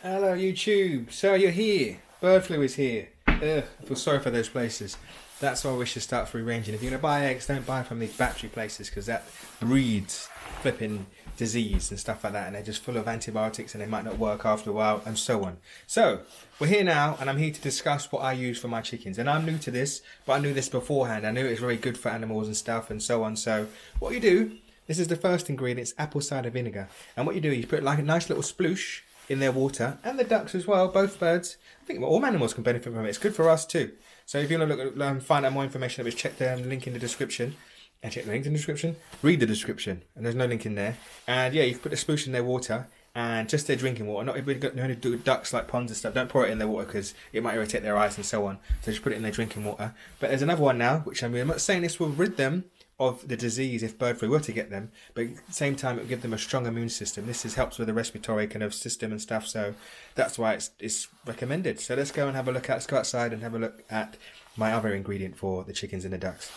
Hello YouTube, so you're here, bird flu is here. Ugh, I feel sorry for those places. That's why we should start rearranging. If you're going to buy eggs, don't buy from these battery places because that breeds flipping disease and stuff like that, and they're just full of antibiotics and they might not work after a while and so on. So, we're here now and I'm here to discuss what I use for my chickens. And I'm new to this, but I knew this beforehand. I knew it was very good for animals and stuff and so on. So, what you do, this is the first ingredient, it's apple cider vinegar. And what you do, you put like a nice little sploosh in their water, and the ducks as well, both birds. I think all animals can benefit from it. It's good for us too. So if you want to look at, find out more information, check the link in the description. And check the link in the description. Read the description, and there's no link in there. And yeah, you can put a sploosh in their water, and just their drinking water. Not everybody got no do ducks like ponds and stuff. Don't pour it in their water because it might irritate their eyes and so on. So just put it in their drinking water. But there's another one now, which I'm not saying this will rid them of the disease if bird flu were to get them, but at the same time it will give them a strong immune system. This helps with the respiratory kind of system and stuff, so that's why it's recommended. So let's go and have a look at, let's go outside and have a look at my other ingredient for the chickens and the ducks.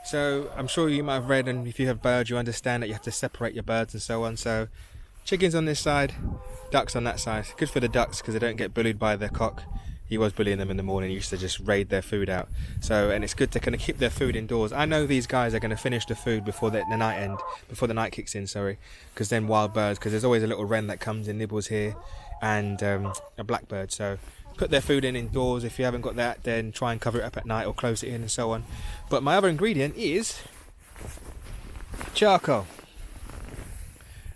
So I'm sure you might have read, and if you have birds you understand that you have to separate your birds and so on. So chickens on this side, ducks on that side. Good for the ducks because they don't get bullied by their cock. He was bullying them in the morning. He used to just raid their food out. So, and it's good to kind of keep their food indoors. I know these guys are going to finish the food before the night kicks in, sorry. Because then wild birds, because there's always a little wren that comes and nibbles here, and a blackbird. So put their food in indoors. If you haven't got that, then try and cover it up at night or close it in and so on. But my other ingredient is charcoal.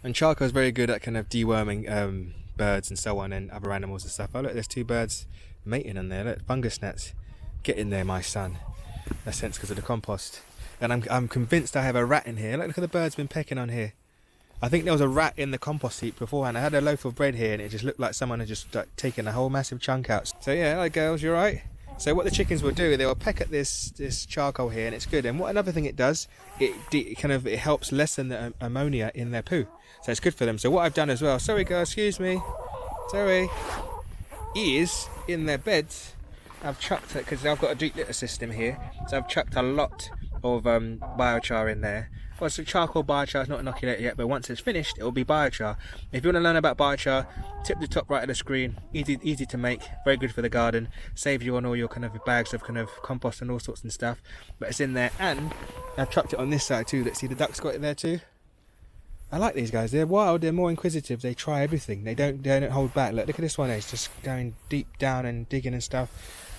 And charcoal is very good at kind of deworming birds and so on, and other animals and stuff. Oh look, there's two birds mating on there. Look, fungus gnats. Get in there, my son. That's sense because of the compost. And I'm convinced I have a rat in here. Look at the birds been pecking on here. I think there was a rat in the compost heap beforehand. I had a loaf of bread here and it just looked like someone had just taken a whole massive chunk out. So yeah, hello girls, you alright? So what the chickens will do, they will peck at this charcoal here, and it's good. And what another thing it does, it helps lessen the ammonia in their poo. So it's good for them. So what I've done as well, sorry girls, excuse me, sorry, is in their beds I've chucked it, because I've got a deep litter system here, so I've chucked a lot of biochar in there. Well, so charcoal biochar is not inoculated yet, but once it's finished it will be biochar. If you want to learn about biochar, tip the top right of the screen. Easy to make, very good for the garden, saves you on all your kind of bags of kind of compost and all sorts and stuff. But it's in there, and I've chucked it on this side too. Let's see, the ducks got it there too. I like these guys. They're wild. They're more inquisitive. They try everything. They don't hold back. Look at this one. It's just going deep down and digging and stuff.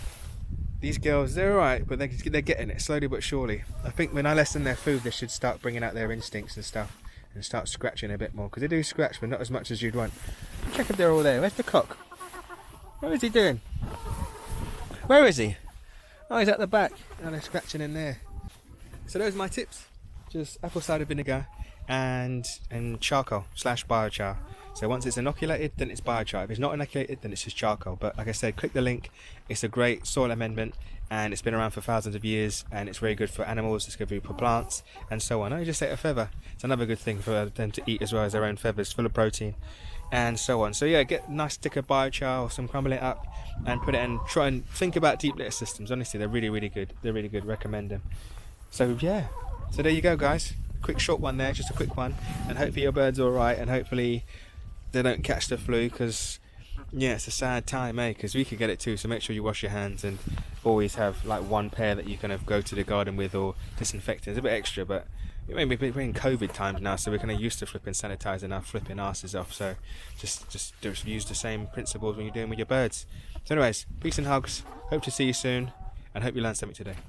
These girls, they're alright, but they're getting it slowly but surely. I think when I lessen their food, they should start bringing out their instincts and stuff and start scratching a bit more, because they do scratch, but not as much as you'd want. Check if they're all there. Where's the cock? What is he doing? Where is he? Oh, he's at the back. Oh, they're scratching in there. So those are my tips. Just apple cider vinegar and charcoal / biochar. So once it's inoculated, then it's biochar. If it's not inoculated, then it's just charcoal. But like I said, click the link. It's a great soil amendment, and it's been around for thousands of years, and it's very good for animals, it's good for plants and so on. I just ate a feather. It's another good thing for them to eat as well, as their own feathers, full of protein and so on. So yeah, get a nice stick of biochar or some, crumble it up and put it in. Try and think about deep litter systems. Honestly, they're really good. They're really good. Recommend them. So yeah, so there you go guys. Quick short one there, just a quick one, and hopefully your bird's all right, and hopefully they don't catch the flu, because yeah, it's a sad time, because we could get it too. So make sure you wash your hands and always have like one pair that you kind of go to the garden with, or disinfectant. It's a bit extra, but maybe we're in COVID times now, so we're kind of used to flipping sanitizing our flipping asses off. So just use the same principles when you're doing with your birds. So anyways, peace and hugs, hope to see you soon, and hope you learned something today.